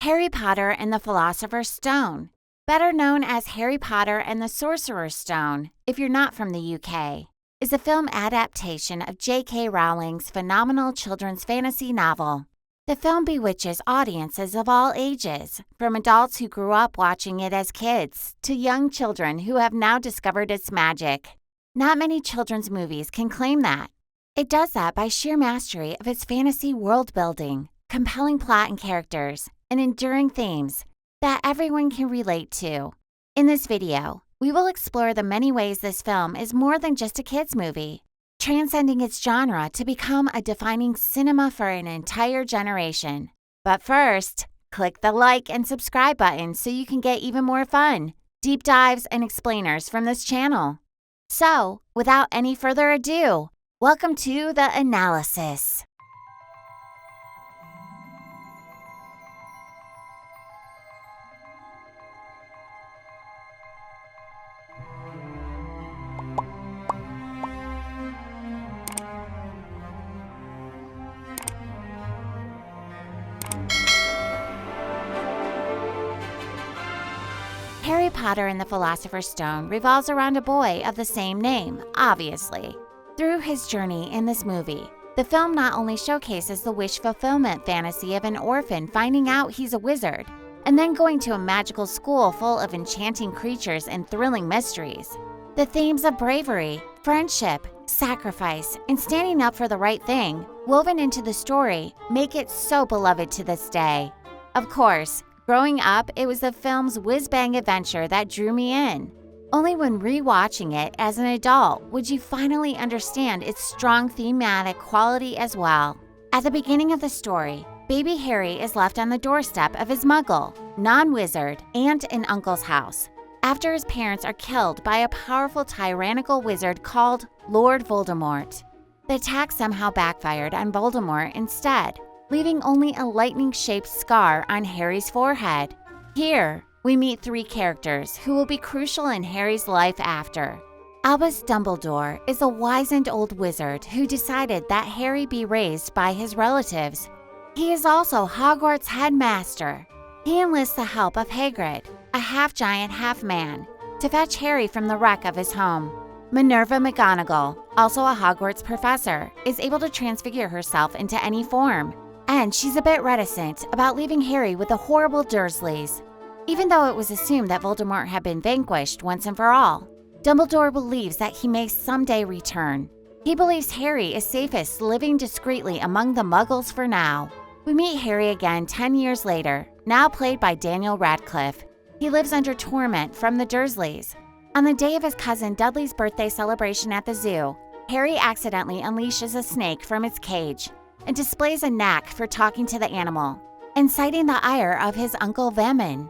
Harry Potter and the Philosopher's Stone, better known as Harry Potter and the Sorcerer's Stone if you're not from the UK, is a film adaptation of J.K. Rowling's phenomenal children's fantasy novel. The film bewitches audiences of all ages, from adults who grew up watching it as kids to young children who have now discovered its magic. Not many children's movies can claim that. It does that by sheer mastery of its fantasy world building, compelling plot and characters, and enduring themes that everyone can relate to. In this video, we will explore the many ways this film is more than just a kids' movie, transcending its genre to become a defining cinema for an entire generation. But first, click the like and subscribe button so you can get even more fun, deep dives, and explainers from this channel. So, without any further ado, welcome to the analysis. Harry Potter and the Philosopher's Stone revolves around a boy of the same name, obviously. Through his journey in this movie, the film not only showcases the wish fulfillment fantasy of an orphan finding out he's a wizard, and then going to a magical school full of enchanting creatures and thrilling mysteries. The themes of bravery, friendship, sacrifice, and standing up for the right thing, woven into the story, make it so beloved to this day. Of course, growing up, it was the film's whiz-bang adventure that drew me in. Only when re-watching it as an adult would you finally understand its strong thematic quality as well. At the beginning of the story, baby Harry is left on the doorstep of his muggle, non-wizard, aunt and uncle's house, after his parents are killed by a powerful tyrannical wizard called Lord Voldemort. The attack somehow backfired on Voldemort instead, leaving only a lightning-shaped scar on Harry's forehead. Here, we meet three characters who will be crucial in Harry's life after. Albus Dumbledore is a wizened old wizard who decided that Harry be raised by his relatives. He is also Hogwarts headmaster. He enlists the help of Hagrid, a half-giant, half-man, to fetch Harry from the wreck of his home. Minerva McGonagall, also a Hogwarts professor, is able to transfigure herself into any form, and she's a bit reticent about leaving Harry with the horrible Dursleys. Even though it was assumed that Voldemort had been vanquished once and for all, Dumbledore believes that he may someday return. He believes Harry is safest living discreetly among the Muggles for now. We meet Harry again 10 years later, now played by Daniel Radcliffe. He lives under torment from the Dursleys. On the day of his cousin Dudley's birthday celebration at the zoo, Harry accidentally unleashes a snake from its cage and displays a knack for talking to the animal, inciting the ire of his Uncle Veman.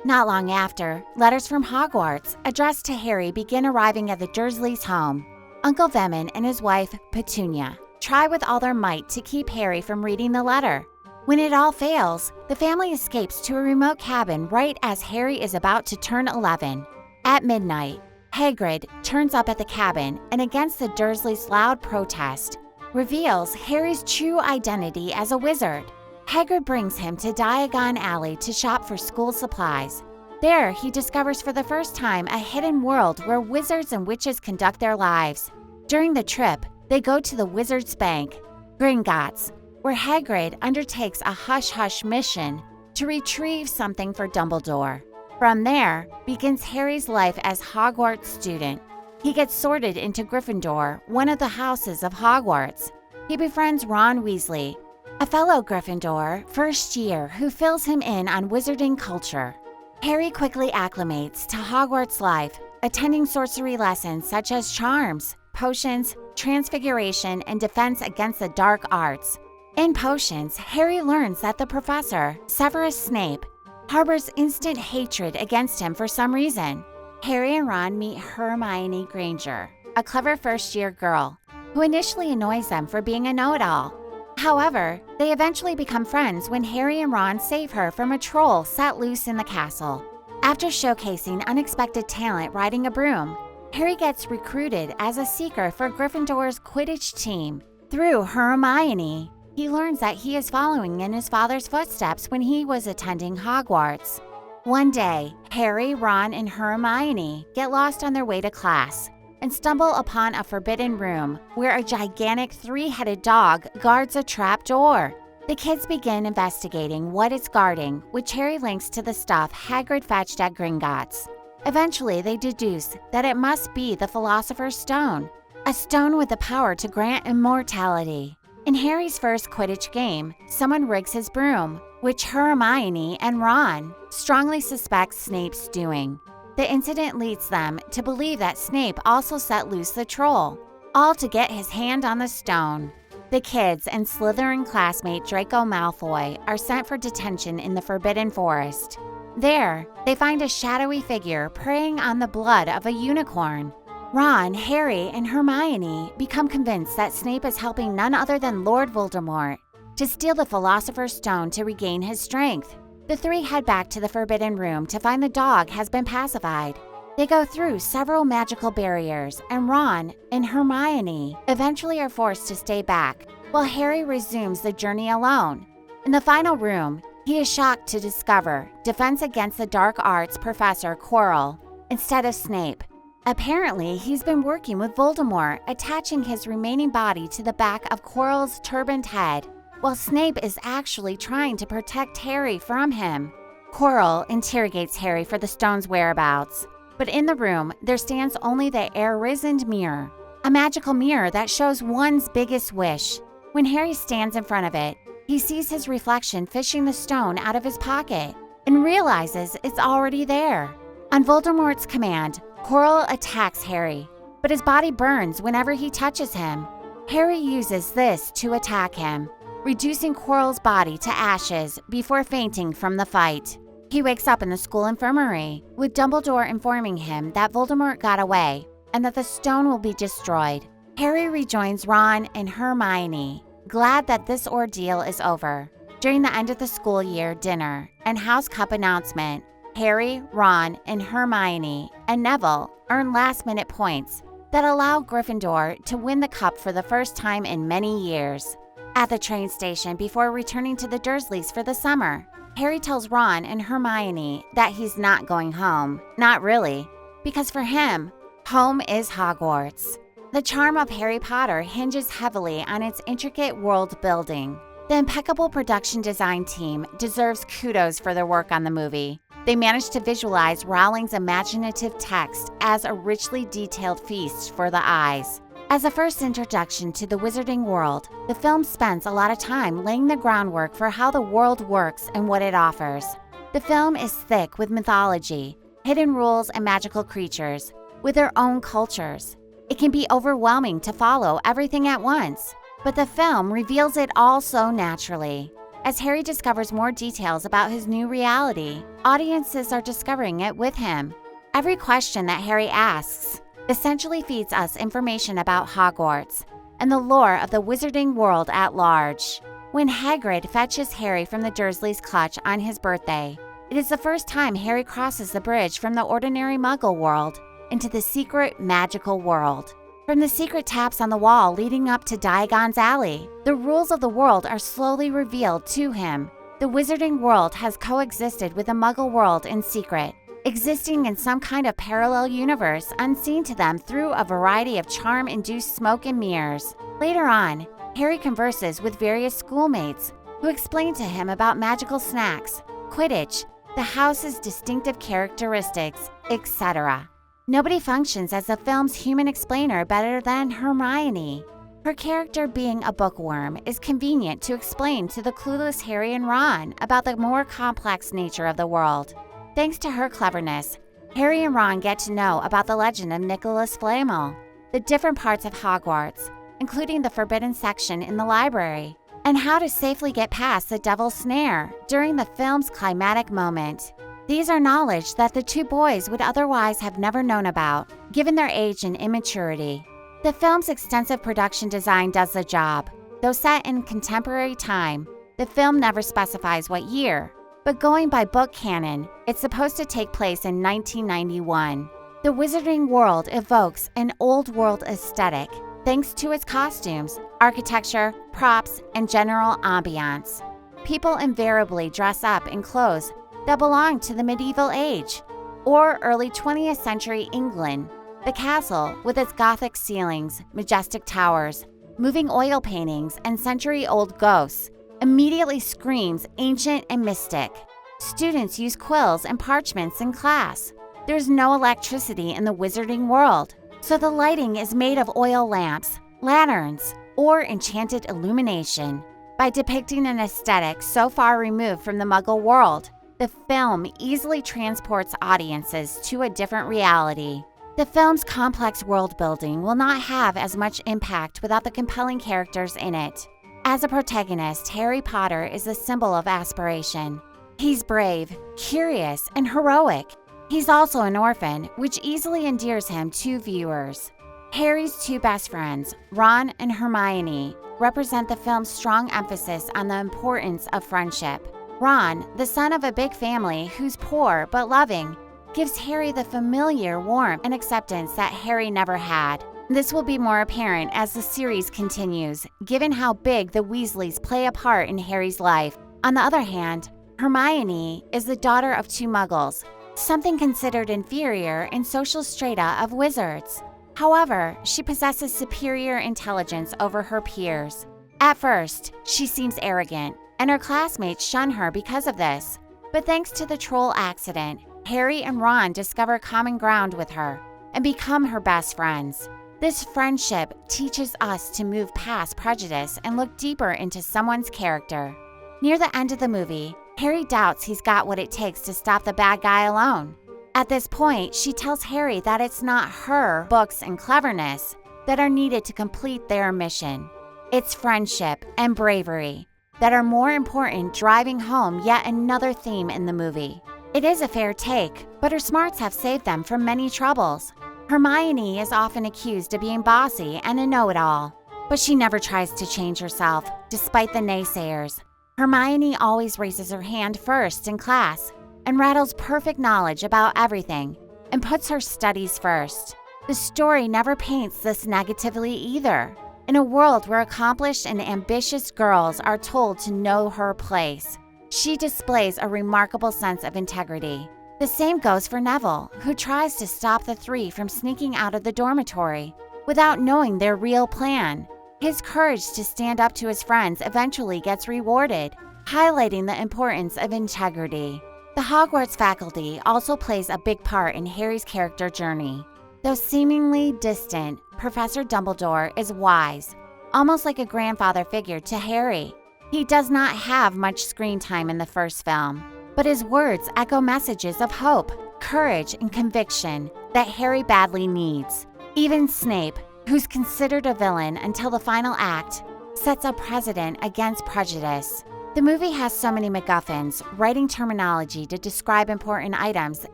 Not long after, letters from Hogwarts addressed to Harry begin arriving at the Dursleys' home. Uncle Veman and his wife, Petunia, try with all their might to keep Harry from reading the letter. When it all fails, the family escapes to a remote cabin right as Harry is about to turn 11. At midnight, Hagrid turns up at the cabin and, against the Dursleys' loud protest, reveals Harry's true identity as a wizard. Hagrid brings him to Diagon Alley to shop for school supplies. There, he discovers for the first time a hidden world where wizards and witches conduct their lives. During the trip, they go to the Wizard's Bank, Gringotts, where Hagrid undertakes a hush-hush mission to retrieve something for Dumbledore. From there begins Harry's life as Hogwarts student. He gets sorted into Gryffindor, one of the houses of Hogwarts. He befriends Ron Weasley, a fellow Gryffindor, first year, who fills him in on wizarding culture. Harry quickly acclimates to Hogwarts life, attending sorcery lessons such as charms, potions, transfiguration, and defense against the dark arts. In potions, Harry learns that the professor, Severus Snape, harbors instant hatred against him for some reason. Harry and Ron meet Hermione Granger, a clever first-year girl, who initially annoys them for being a know-it-all. However, they eventually become friends when Harry and Ron save her from a troll set loose in the castle. After showcasing unexpected talent riding a broom, Harry gets recruited as a seeker for Gryffindor's Quidditch team. Through Hermione, he learns that he is following in his father's footsteps when he was attending Hogwarts. One day, Harry, Ron, and Hermione get lost on their way to class and stumble upon a forbidden room where a gigantic three-headed dog guards a trap door. The kids begin investigating what it's guarding, which Harry links to the stuff Hagrid fetched at Gringotts. Eventually, they deduce that it must be the Philosopher's Stone, a stone with the power to grant immortality. In Harry's first Quidditch game, someone rigs his broom, which Hermione and Ron strongly suspect Snape's doing. The incident leads them to believe that Snape also set loose the troll, all to get his hand on the stone. The kids and Slytherin classmate Draco Malfoy are sent for detention in the Forbidden Forest. There, they find a shadowy figure preying on the blood of a unicorn. Ron, Harry, and Hermione become convinced that Snape is helping none other than Lord Voldemort to steal the Philosopher's Stone to regain his strength. The three head back to the Forbidden Room to find the dog has been pacified. They go through several magical barriers, and Ron and Hermione eventually are forced to stay back, while Harry resumes the journey alone. In the final room, he is shocked to discover Defense Against the Dark Arts professor Quirrell instead of Snape. Apparently, he's been working with Voldemort, attaching his remaining body to the back of Quirrell's turbaned head, while Snape is actually trying to protect Harry from him. Quirrell interrogates Harry for the stone's whereabouts, but in the room, there stands only the air-risened mirror, a magical mirror that shows one's biggest wish. When Harry stands in front of it, he sees his reflection fishing the stone out of his pocket and realizes it's already there. On Voldemort's command, Quirrell attacks Harry, but his body burns whenever he touches him. Harry uses this to attack him, reducing Quirrell's body to ashes before fainting from the fight. He wakes up in the school infirmary, with Dumbledore informing him that Voldemort got away and that the stone will be destroyed. Harry rejoins Ron and Hermione, glad that this ordeal is over. During the end of the school year dinner and House Cup announcement, Harry, Ron, and Hermione and Neville earn last-minute points that allow Gryffindor to win the cup for the first time in many years. At the train station before returning to the Dursleys for the summer, Harry tells Ron and Hermione that he's not going home. Not really, because for him, home is Hogwarts. The charm of Harry Potter hinges heavily on its intricate world building. The impeccable production design team deserves kudos for their work on the movie. They managed to visualize Rowling's imaginative text as a richly detailed feast for the eyes. As a first introduction to the wizarding world, the film spends a lot of time laying the groundwork for how the world works and what it offers. The film is thick with mythology, hidden rules, and magical creatures with their own cultures. It can be overwhelming to follow everything at once, but the film reveals it all so naturally. As Harry discovers more details about his new reality, audiences are discovering it with him. Every question that Harry asks essentially feeds us information about Hogwarts and the lore of the wizarding world at large. When Hagrid fetches Harry from the Dursleys' clutch on his birthday, it is the first time Harry crosses the bridge from the ordinary Muggle world into the secret magical world. From the secret taps on the wall leading up to Diagon's Alley, the rules of the world are slowly revealed to him. The wizarding world has coexisted with the Muggle world in secret, existing in some kind of parallel universe unseen to them through a variety of charm-induced smoke and mirrors. Later on, Harry converses with various schoolmates who explain to him about magical snacks, Quidditch, the house's distinctive characteristics, etc. Nobody functions as the film's human explainer better than Hermione. Her character being a bookworm is convenient to explain to the clueless Harry and Ron about the more complex nature of the world. Thanks to her cleverness, Harry and Ron get to know about the legend of Nicholas Flamel, the different parts of Hogwarts, including the forbidden section in the library, and how to safely get past the devil's snare during the film's climactic moment. These are knowledge that the two boys would otherwise have never known about, given their age and immaturity. The film's extensive production design does the job. Though set in contemporary time, the film never specifies what year, but going by book canon, it's supposed to take place in 1991. The wizarding world evokes an old world aesthetic thanks to its costumes, architecture, props, and general ambiance. People invariably dress up in clothes that belong to the medieval age or early 20th century England. The castle, with its Gothic ceilings, majestic towers, moving oil paintings, and century-old ghosts, immediately screams ancient and mystic. Students use quills and parchments in class. There's no electricity in the wizarding world, so the lighting is made of oil lamps, lanterns, or enchanted illumination. By depicting an aesthetic so far removed from the Muggle world, the film easily transports audiences to a different reality. The film's complex world building will not have as much impact without the compelling characters in it. As a protagonist, Harry Potter is a symbol of aspiration. He's brave, curious, and heroic. He's also an orphan, which easily endears him to viewers. Harry's two best friends, Ron and Hermione, represent the film's strong emphasis on the importance of friendship. Ron, the son of a big family who's poor but loving, gives Harry the familiar warmth and acceptance that Harry never had. This will be more apparent as the series continues, given how big the Weasleys play a part in Harry's life. On the other hand, Hermione is the daughter of two Muggles, something considered inferior in social strata of wizards. However, she possesses superior intelligence over her peers. At first, she seems arrogant, and her classmates shun her because of this. But thanks to the troll accident, Harry and Ron discover common ground with her and become her best friends. This friendship teaches us to move past prejudice and look deeper into someone's character. Near the end of the movie, Harry doubts he's got what it takes to stop the bad guy alone. At this point, she tells Harry that it's not her books and cleverness that are needed to complete their mission. It's friendship and bravery that are more important, driving home yet another theme in the movie. It is a fair take, but her smarts have saved them from many troubles. Hermione is often accused of being bossy and a know-it-all, but she never tries to change herself, despite the naysayers. Hermione always raises her hand first in class and rattles perfect knowledge about everything and puts her studies first. The story never paints this negatively either. In a world where accomplished and ambitious girls are told to know her place, she displays a remarkable sense of integrity. The same goes for Neville, who tries to stop the three from sneaking out of the dormitory without knowing their real plan. His courage to stand up to his friends eventually gets rewarded, highlighting the importance of integrity. The Hogwarts faculty also plays a big part in Harry's character journey. Though seemingly distant, Professor Dumbledore is wise, almost like a grandfather figure to Harry. He does not have much screen time in the first film, but his words echo messages of hope, courage, and conviction that Harry badly needs. Even Snape, who's considered a villain until the final act, sets a precedent against prejudice. The movie has so many MacGuffins, writing terminology to describe important items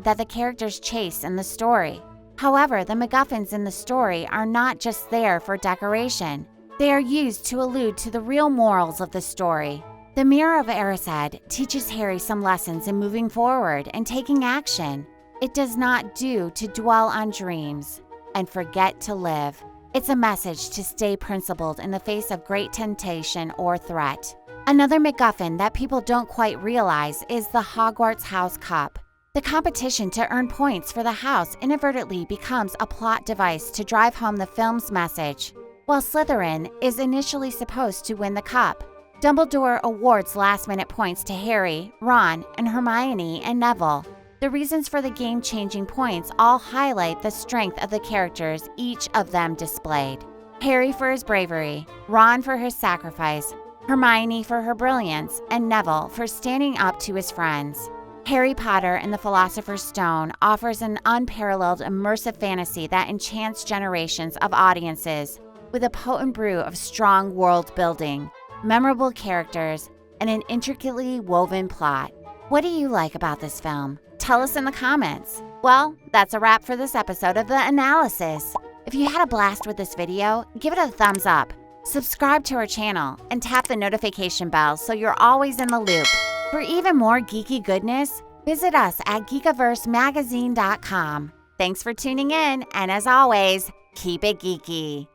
that the characters chase in the story. However, the MacGuffins in the story are not just there for decoration. They are used to allude to the real morals of the story. The Mirror of Erised teaches Harry some lessons in moving forward and taking action. It does not do to dwell on dreams and forget to live. It's a message to stay principled in the face of great temptation or threat. Another MacGuffin that people don't quite realize is the Hogwarts House Cup. The competition to earn points for the house inadvertently becomes a plot device to drive home the film's message. While Slytherin is initially supposed to win the cup, Dumbledore awards last-minute points to Harry, Ron, and Hermione and Neville. The reasons for the game-changing points all highlight the strength of the characters each of them displayed. Harry for his bravery, Ron for his sacrifice, Hermione for her brilliance, and Neville for standing up to his friends. Harry Potter and the Philosopher's Stone offers an unparalleled immersive fantasy that enchants generations of audiences with a potent brew of strong world building, memorable characters, and an intricately woven plot. What do you like about this film? Tell us in the comments. Well, that's a wrap for this episode of The Analysis. If you had a blast with this video, give it a thumbs up, subscribe to our channel, and tap the notification bell so you're always in the loop. For even more geeky goodness, visit us at Geekaverse Magazine.com. Thanks for tuning in, and as always, keep it geeky.